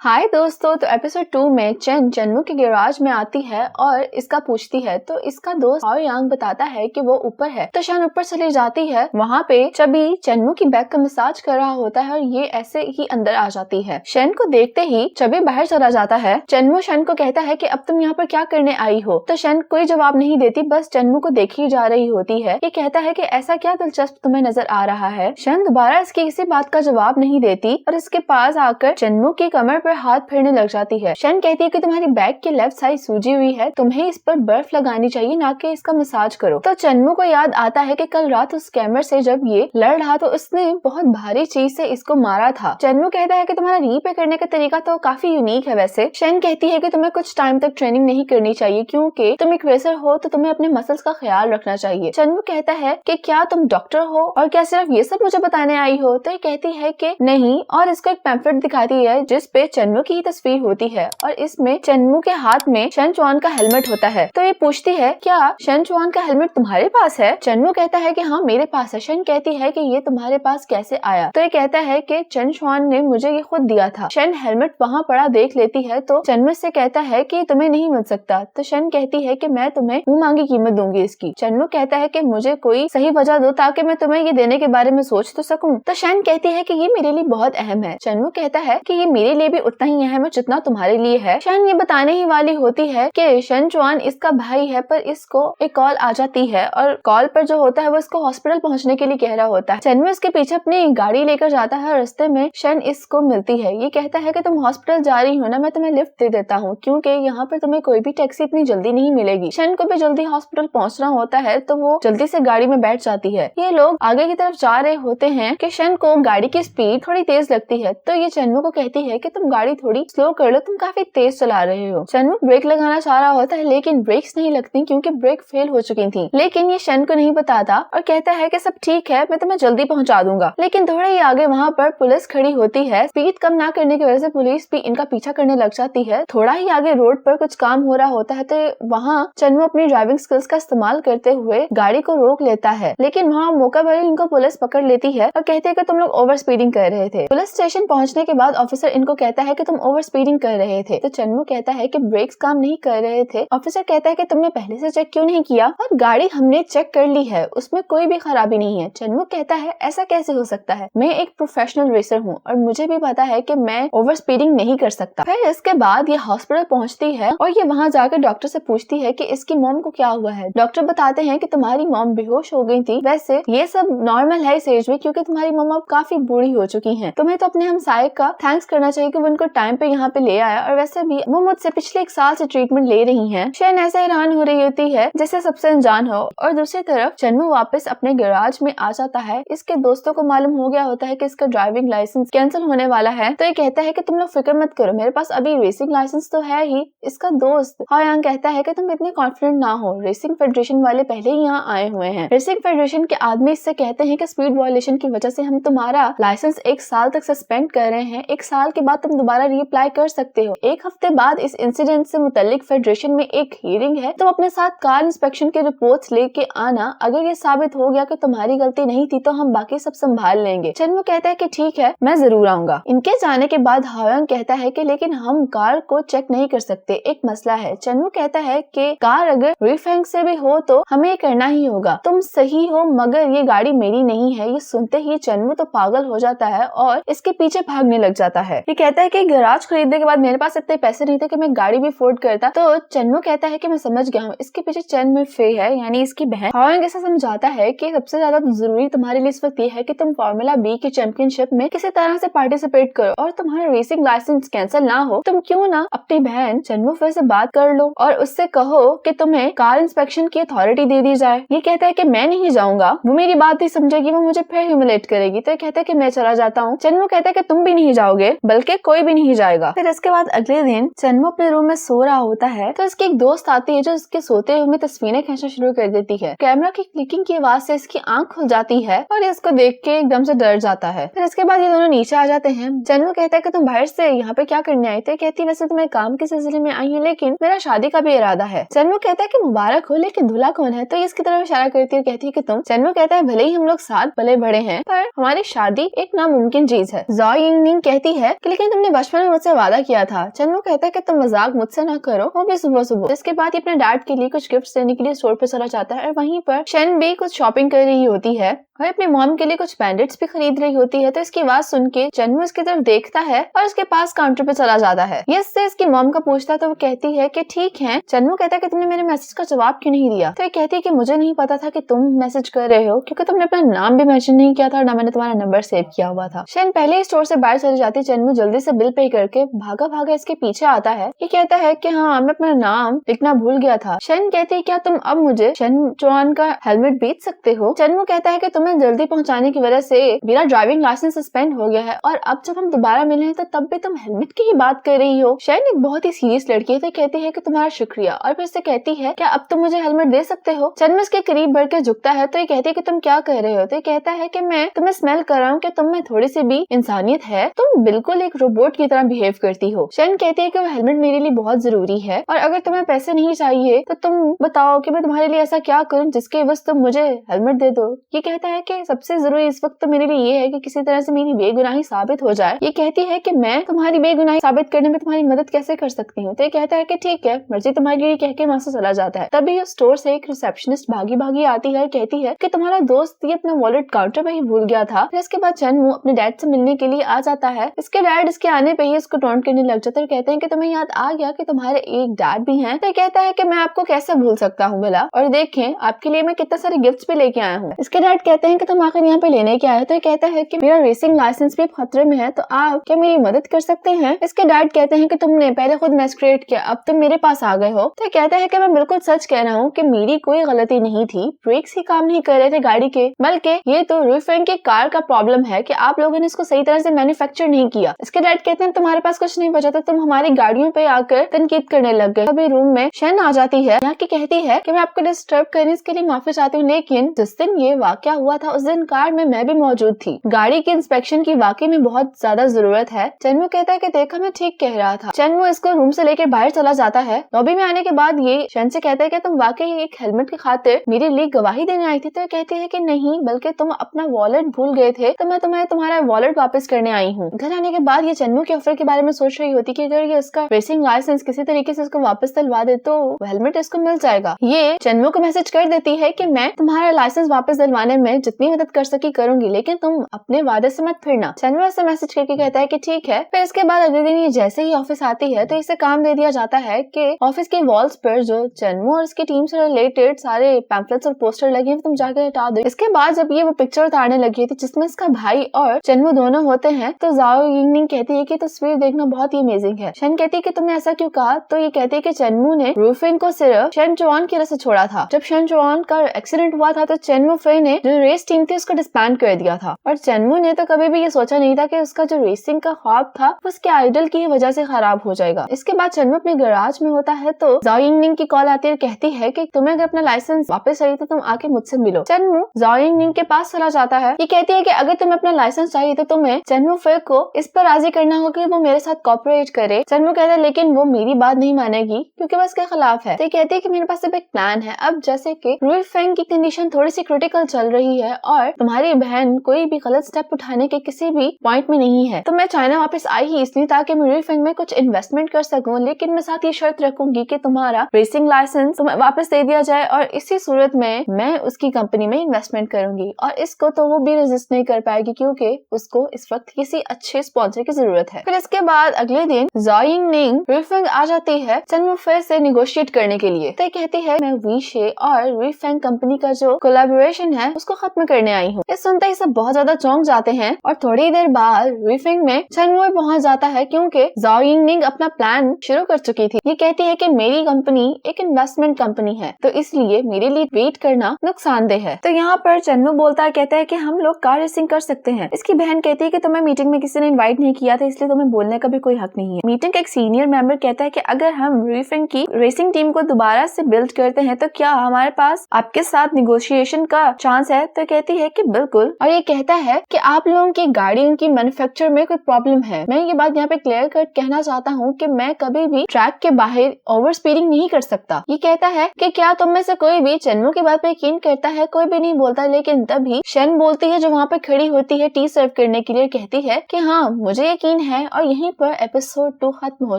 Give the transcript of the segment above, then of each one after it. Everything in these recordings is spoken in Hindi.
हाय दोस्तों, तो एपिसोड 2 में चेन चन्मू के गैराज में आती है और इसका पूछती है तो इसका दोस्त हाओ यांग बताता है कि वो ऊपर है। तो शन ऊपर चली जाती है। वहाँ पे चबी चन्मू की बैक का मसाज कर रहा होता है और ये ऐसे ही अंदर आ जाती है। शन को देखते ही चबी बाहर चला जाता है। चन्मू शन को कहता है कि अब तुम यहाँ पर क्या करने आई हो। तो शन कोई जवाब नहीं देती, बस चन्मू को देखी जा रही होती है। ये कहता है कि ऐसा क्या दिलचस्प तुम्हें नजर आ रहा है। शन दोबारा इसकी किसी बात का जवाब नहीं देती और इसके पास आकर चन्मू की कमर पर हाथ फेरने लग जाती है। शन कहती है कि तुम्हारी बैक की लेफ्ट साइड सूजी हुई है, तुम्हें इस पर बर्फ लगानी चाहिए, ना कि इसका मसाज करो। तो चन्मू को याद आता है कि कल रात उस कैमर से जब ये लड़ रहा तो उसने बहुत भारी चीज से इसको मारा था। चन्मू कहता है कि तुम्हारा रीपे करने का तरीका तो काफी यूनिक है। वैसे शन कहती है कि तुम्हें कुछ टाइम तक ट्रेनिंग नहीं करनी चाहिए, क्योंकि तुम एक रेसर हो तो तुम्हें अपने मसल्स का ख्याल रखना चाहिए। चन्मू कहता है कि क्या तुम डॉक्टर हो और क्या सिर्फ ये सब मुझे बताने आई हो। तो ये कहती है कि नहीं, और इसको एक पैम्फलेट दिखाती है जिसपे चन्मू की तस्वीर होती है और इसमें चन्मू के हाथ में शन चुआन का हेलमेट होता है। तो ये पूछती है क्या शन चुआन का हेलमेट तुम्हारे पास है। चन्मू कहता है कि हाँ मेरे पास है। शन कहती है कि ये तुम्हारे पास कैसे आया। तो ये कहता है कि शन चुआन ने मुझे ये खुद दिया था। शन हेलमेट वहाँ पड़ा देख लेती है तो चन्मू से कहता है कि तुम्हें नहीं मिल सकता। तो शन कहती है कि मैं तुम्हें मुंह मांगी कीमत दूंगी इसकी। चन्मू कहता है कि मुझे कोई सही वजह दो ताकि मैं तुम्हें ये देने के बारे में सोच तो सकूं। तो शन कहती है कि ये मेरे लिए बहुत अहम है। चन्मू कहता है कि ये मेरे लिए भी उतना ही अहम है जितना तुम्हारे लिए है। शन ये बताने ही वाली होती है कि शन चुआन इसका भाई है, पर इसको एक कॉल आ जाती है और कॉल पर जो होता है वो इसको हॉस्पिटल पहुंचने के लिए कह रहा होता है। चन्मू इसके पीछे अपनी गाड़ी लेकर जाता है और रास्ते में शन इसको मिलती है। ये कहता है कि तुम हॉस्पिटल जा रही हो ना, मैं तुम्हें लिफ्ट दे देता हूँ, क्योंकि यहाँ पर तुम्हें कोई भी टैक्सी इतनी जल्दी नहीं मिलेगी। शन को भी जल्दी हॉस्पिटल पहुंचना होता है तो वो जल्दी से गाड़ी में बैठ जाती है। ये लोग आगे की तरफ जा रहे होते हैं कि शन को गाड़ी की स्पीड थोड़ी तेज लगती है। तो ये चन्मू को कहती है कि तुम गाड़ी थोड़ी स्लो कर लो, तुम काफी तेज चला रहे हो। चन्मू ब्रेक लगाना चाह रहा होता है लेकिन ब्रेक्स नहीं लगती क्योंकि ब्रेक फेल हो चुकी थी। लेकिन ये शन को नहीं बताता और कहता है कि सब ठीक है, मैं तुम्हें जल्दी पहुंचा दूंगा। लेकिन थोड़ा ही आगे वहाँ पर पुलिस खड़ी होती है। स्पीड कम ना करने की वजह से पुलिस भी इनका पीछा करने लग जाती है। थोड़ा ही आगे रोड पर कुछ काम हो रहा होता है तो वहाँ चन्मू अपनी ड्राइविंग स्किल्स का इस्तेमाल करते हुए गाड़ी को रोक लेता है। लेकिन वहाँ मौका पर इनको पुलिस पकड़ लेती है और कहते हैं कि तुम लोग ओवर स्पीडिंग कर रहे थे। पुलिस स्टेशन पहुँचने के बाद ऑफिसर इनको कहता है कि तुम ओवर स्पीडिंग कर रहे थे। तो चन्मू कहता है कि ब्रेक्स काम नहीं कर रहे थे। ऑफिसर कहता है कि तुमने पहले से चेक क्यों नहीं किया, और गाड़ी हमने चेक कर ली है, उसमें कोई भी खराबी नहीं है। चन्मू कहता है ऐसा कैसे हो सकता है, मैं एक प्रोफेशनल रेसर हूँ और मुझे भी पता है कि मैं ओवर स्पीडिंग नहीं कर सकता। फिर इसके बाद ये हॉस्पिटल पहुँचती है और ये वहाँ जाकर डॉक्टर से पूछती है कि इसकी मॉम को क्या हुआ है। डॉक्टर बताते हैं कि तुम्हारी मॉम बेहोश हो गई थी। वैसे ये सब नॉर्मल है इस एज में, क्योंकि तुम्हारी मॉम अब काफी बूढ़ी हो चुकी है। तुम्हें तो अपने हमसाये का थैंक्स करना चाहिए कि वो उनको टाइम पे यहाँ पे ले आया, और वैसे भी वो मुझसे पिछले 1 साल से ट्रीटमेंट ले रही हैं। शन ऐसे हैरान हो रही होती है जैसे सबसे अनजान हो। और दूसरी तरफ चन्मू वापस अपने गैराज में आ जाता है। इसके दोस्तों को मालूम हो गया होता है कि इसका ड्राइविंग लाइसेंस कैंसिल होने वाला है। तो ये कहता है कि तुम लोग फिक्र मत करो, मेरे पास अभी रेसिंग लाइसेंस तो है ही। इसका दोस्त हाओ यांग कहता है कि तुम इतने कॉन्फिडेंट ना हो, रेसिंग फेडरेशन वाले पहले ही यहाँ आए हुए हैं। रेसिंग फेडरेशन के आदमी इससे कहते हैं कि स्पीड वायलेशन की वजह से हम तुम्हारा लाइसेंस 1 साल तक सस्पेंड कर रहे हैं। 1 साल के बाद तुम दोबारा रीअप्लाई कर सकते हो। 1 हफ्ते बाद इस इंसिडेंट से मुतालिक फेडरेशन में एक हियरिंग है, तुम अपने साथ कार इंस्पेक्शन के रिपोर्ट्स लेके आना। अगर ये साबित हो गया कि तुम्हारी गलती नहीं थी तो हम बाकी सब संभाल लेंगे। चन्मू कहता है कि ठीक है, मैं जरूर आऊंगा। इनके जाने के बाद हाओ यांग कहता है कि लेकिन हम कार को चेक नहीं कर सकते, एक मसला है। चन्मू कहता है कि कार अगर रिफैंक से भी हो तो हमें करना ही होगा। तुम सही हो, मगर ये गाड़ी मेरी नहीं है। ये सुनते ही चन्मू तो पागल हो जाता है और इसके पीछे भागने लग जाता है। ये कहता है कि गैराज खरीदने के बाद मेरे पास इतने पैसे नहीं थे कि मैं गाड़ी भी अफोर्ड करता। तो चन्मू कहता है कि मैं समझ गया हूँ, इसके पीछे चन्मू फे है, यानी इसकी बहन। हाओ यांग ऐसा समझाता है कि सबसे ज्यादा जरूरी तुम्हारे लिए इस वक्त ये है कि तुम फार्मूला बी की चैंपियनशिप में किसी तरह से पार्टिसिपेट करो और तुम्हारा रेसिंग लाइसेंस कैंसिल ना हो। तुम क्यों ना अपनी बहन चन्मू फे से बात कर लो और उससे कहो कि तुम्हें कार इंस्पेक्शन की अथॉरिटी दे दी जाए। ये कहता है कि मैं नहीं जाऊंगा, वो मेरी बात ही समझेगी, वो मुझे फिर ह्यूमिलेट करेगी। तो ये कहता है कि मैं चला जाता हूँ। चन्मू कहता है कि तुम भी नहीं जाओगे, बल्कि कोई भी नहीं जाएगा। फिर इसके बाद अगले दिन चन्मू अपने रूम में सो रहा होता है तो इसकी एक दोस्त आती है जो इसके सोते हुए तस्वीरें खींचना शुरू कर देती है। कैमरा की क्लिकिंग की आवाज से इसकी आंख खुल जाती है और इसको देख के एकदम से डर जाता है। फिर इसके बाद ये दोनों नीचे आ जाते हैं। चन्मू कहता है कि तुम बाहर से यहाँ पे क्या करने आए थे। कहती वैसे तो मैं काम के सिलसिले में आई हूँ, लेकिन मेरा शादी का भी इरादा है। चन्मू कहता है कि मुबारक हो, लेकिन दूल्हा कौन है। तो ये इसकी तरफ इशारा करती है, कहती है कि तुम। चन्मू कहता है भले ही हम लोग साथ पले बड़े हैं, पर हमारी शादी एक नामुमकिन चीज है। ज़ाओ यिंगनिंग कहती है कि लेकिन तुमने तुमने बचपन में मुझसे वादा किया था। चन्मू कहता है कि तुम मजाक मुझसे ना करो, वो भी सुबह सुबह। इसके बाद ये अपने डैड के लिए कुछ गिफ्ट देने के लिए स्टोर पे चला जाता है और वहीं पर शन भी कुछ शॉपिंग कर रही होती है और अपने मॉम के लिए कुछ बैंडेड्स भी खरीद रही होती है। तो इसकी आवाज सुन के चन्मू इसकी तरफ देखता है और उसके पास काउंटर पे चला जाता है। ये इससे इसकी मॉम का पूछता है तो वो कहती है कि ठीक है। चन्मू कहता है कि तुमने मेरे मैसेज का जवाब क्यों नहीं दिया। तो ये कहती है कि मुझे नहीं पता था कि तुम मैसेज कर रहे हो, क्योंकि तुमने अपना नाम भी मेंशन नहीं किया था और ना मैंने तुम्हारा नंबर सेव किया हुआ था। शन पहले ही स्टोर से बाहर चली जाती। चन्मू जल्दी से बिल पे करके भागा भागा इसके पीछे आता है। ये कहता है कि हाँ, मैं अपना नाम लिखना भूल गया था। शन कहती है क्या तुम अब मुझे शन चौहान का हेलमेट बेच सकते हो। चन्मू कहता है कि तुम्हें जल्दी पहुंचाने की वजह से मेरा ड्राइविंग लाइसेंस सस्पेंड हो गया है और अब जब हम दोबारा मिले हैं तो तब भी तुम हेलमेट की ही बात कर रही हो। शन एक बहुत ही सीरियस लड़की है तो कहती है कि तुम्हारा शुक्रिया, और फिर से कहती है क्या अब तुम मुझे हेलमेट दे सकते हो। चन्मू इसके करीब बढ़कर झुकता है तो ये कहती है कि तुम क्या कर रहे हो। तो ये कहता है कि मैं तुम्हें स्मेल कर रहा हूँ कि तुम में थोड़ी सी भी इंसानियत है, तुम बिल्कुल एक रोबोट की तरह बिहेव करती हो। शन कहती है कि वो हेलमेट मेरे लिए बहुत जरूरी है और अगर तुम्हें पैसे नहीं चाहिए तो तुम बताओ कि मैं तुम्हारे लिए ऐसा क्या करूँ जिसके बस तुम मुझे हेलमेट दे दो। ये कहता है कि सबसे जरूरी इस वक्त तो मेरे लिए ये है कि किसी तरह से मेरी बेगुनाही साबित हो जाए। ये कहती है कि मैं तुम्हारी बेगुनाही साबित करने में तुम्हारी मदद कैसे कर सकती हूँ। तो ये कहता है कि ठीक है, मर्जी तुम्हारी लिए कह के वहाँ से चला जाता है। तभी उस स्टोर से एक रिसेप्शनिस्ट भागी भागी आती है और कहती है कि तुम्हारा दोस्त ये अपना वॉलेट काउंटर पे ही भूल गया था। फिर इसके बाद चन्मू अपने डैड से मिलने के लिए आ जाता है। इसके डैड इसके आने पे ही इसको टॉन्ट करने लग जाता है और कहते हैं कि तुम्हें याद आ गया कि तुम्हारे एक डैड भी हैं। तो कहता है कि मैं आपको कैसे भूल सकता हूँ भला, और देखें आपके लिए मैं कितने सारे गिफ्ट्स भी लेके आया हूँ। इसके डैड कहते हैं कि तुम आखिर यहाँ पे लेने क्या आए। तो कहता है कि मेरा रेसिंग लाइसेंस भी खतरे में है, तो आप क्या मेरी मदद कर सकते हैं। इसके डैड कहते हैं कि तुमने पहले खुद मैस्कुरेट किया, अब तुम मेरे पास आ गए हो। तो कहता है कि मैं बिल्कुल सच कह रहा हूँ कि मेरी कोई गलती नहीं थी, ब्रेक्स ही काम नहीं कर रहे थे गाड़ी के, बल्कि ये तो रुईफेंग की कार का प्रॉब्लम है कि आप लोगों ने इसको सही तरह से मैन्युफैक्चर नहीं किया। इसके डैड कहते हैं तुम्हारे पास कुछ नहीं बचा तो तुम हमारी गाड़ियों पे आकर तनकीद करने लग गए। अभी रूम में शन आ जाती है, यहाँ की कहती है कि मैं आपको डिस्टर्ब करने के लिए माफी चाहती हूँ, लेकिन जिस दिन ये वाकया हुआ था उस दिन कार में मैं भी मौजूद थी। गाड़ी की इंस्पेक्शन की वाकई में बहुत ज्यादा जरूरत है। चन्मू कहता है कि देखा मैं ठीक कह रहा था। चन्मू इसको रूम से लेकर बाहर चला जाता है। लॉबी में आने के बाद ये शन से कहता है कि तुम वाकई एक हेलमेट की खातिर मेरे लिए गवाही देने आई थी। तो कहती है कि नहीं, बल्कि तुम अपना वॉलेट भूल गए थे तो मैं तुम्हें तुम्हारा वॉलेट वापस करने आई हूँ। घर आने के बाद ये चन्मू के ऑफर के बारे में सोच रही होती कि अगर ये इसका रेसिंग लाइसेंस किसी तरीके से इसको वापस दिलवा दे तो हेलमेट इसको मिल जाएगा। ये चन्मू को मैसेज कर देती है कि मैं तुम्हारा लाइसेंस वापस दिलवाने में जितनी मदद कर सकी करूंगी, लेकिन तुम अपने वादे से मत फिरना। चन्मू ऐसे मैसेज करके कहता है कि ठीक है। फिर इसके बाद अगले दिन ये जैसे ही ऑफिस आती है तो इसे काम दे दिया जाता है कि ऑफिस के वॉल्स पर जो चन्मू और इसकी टीम से रिलेटेड सारे पैम्फलेट्स और पोस्टर लगे तुम जाकर हटा दो। इसके बाद जब ये वो पिक्चर उतारने लगी थी जिसमें इसका भाई और चन्मू दोनों होते हैं तो जाओ यिंगनिंग कहती है कि तस्वीर देखना बहुत ही अमेजिंग है। शन कहती है कि तुमने ऐसा क्यों कहा। तो ये कहती है कि चन्मू ने रूफिंग को सिर्फ शन चौहान की वजह से छोड़ा था। जब शन चौहान का एक्सीडेंट हुआ था तो चन्मू फिर ने जो रेस टीम थी उसको डिस्बैंड कर दिया था, और चन्मू ने तो कभी भी ये सोचा नहीं था कि उसका जो रेसिंग का ख्वाब था उसके आइडल की वजह से खराब हो जाएगा। इसके बाद चन्मू अपने गैराज में होता है तो जाओ यिंगनिंग की कॉल आती है और कहती है कि तुम्हें अगर अपना लाइसेंस वापस चाहिए तो तुम आके मुझसे मिलो। चन्मू जाओ यिंगनिंग के पास चला जाता है। ये कहती है कि अगर तुम्हें अपना लाइसेंस चाहिए तो तुम्हें चन्मू फिर को इस पर राजी करना होगा कि वो मेरे साथ कोऑपरेट करे। चन्मू कहता है लेकिन वो मेरी बात नहीं मानेगी क्योंकि वो इसके खिलाफ है। तो कहती है कि मेरे पास अब एक प्लान है। अब जैसे कि रुईफेंग की कंडीशन थोड़ी सी क्रिटिकल चल रही है और तुम्हारी बहन कोई भी गलत स्टेप उठाने के किसी भी पॉइंट में नहीं है, तो मैं चाइना वापस आई ही इसलिए ताकि मैं रुईफेंग में कुछ इन्वेस्टमेंट कर सकूं, लेकिन मैं साथ ये शर्त रखूंगी कि तुम्हारा रेसिंग लाइसेंस तुम्हें वापस दे दिया जाए और इसी सूरत में मैं उसकी कंपनी में इन्वेस्टमेंट करूंगी। और इसको तो वो भी रेजिस्ट नहीं कर पाएगी क्योंकि उसको इस वक्त किसी अच्छे स्पॉन्सर की जरूरत है। फिर इसके बाद अगले दिन जाओ यिंगनिंग रुईफेंग आ जाती है चन्मू फिर से निगोशिएट करने के लिए। तो कहती है मैं वीशे और रुईफेंग कंपनी का जो कोलैबोरेशन है उसको खत्म करने आई हूँ। ये सुनते ही सब बहुत ज्यादा चौंक जाते हैं और थोड़ी देर बाद रुईफेंग में चन्मू पहुंच जाता है क्योंकि जाओ यिंगनिंग अपना प्लान शुरू कर चुकी थी। ये कहती है कि मेरी कंपनी एक इन्वेस्टमेंट कंपनी है तो इसलिए मेरे लिए वेट करना नुकसानदेह है। तो यहाँ पर चन्मू बोलता है, कहता है कि हम लोग कार रेसिंग कर सकते हैं। इसकी बहन कहती है कि तुम्हें मीटिंग में किसी ने इनवाइट नहीं किया था इसलिए तुम्हें बोलने का भी कोई हक नहीं है। मीटिंग का एक सीनियर मेंबर कहता है कि अगर हम रुईफेंग की रेसिंग टीम को दोबारा से बिल्ड करते हैं तो क्या हमारे पास आपके साथ निगोशिएशन का चांस है। तो कहती है कि बिल्कुल, और ये कहता है कि आप लोगों की गाड़ियों की मैन्युफैक्चर में कोई प्रॉब्लम है। मैं ये बात यहाँ पे क्लियर कट कहना चाहता हूँ कि मैं कभी भी ट्रैक के बाहर ओवर स्पीडिंग नहीं कर सकता। ये कहता है कि क्या तुम में से कोई भी चन्मू की बात पे यकीन करता है। कोई भी नहीं बोलता, लेकिन तभी शन बोलती है जो वहाँ पे खड़ी होती है टी सर्व करने के लिए, कहती है कि हाँ मुझे यकीन है और यहीं पर एपिसोड 2 खत्म हो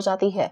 जाती है।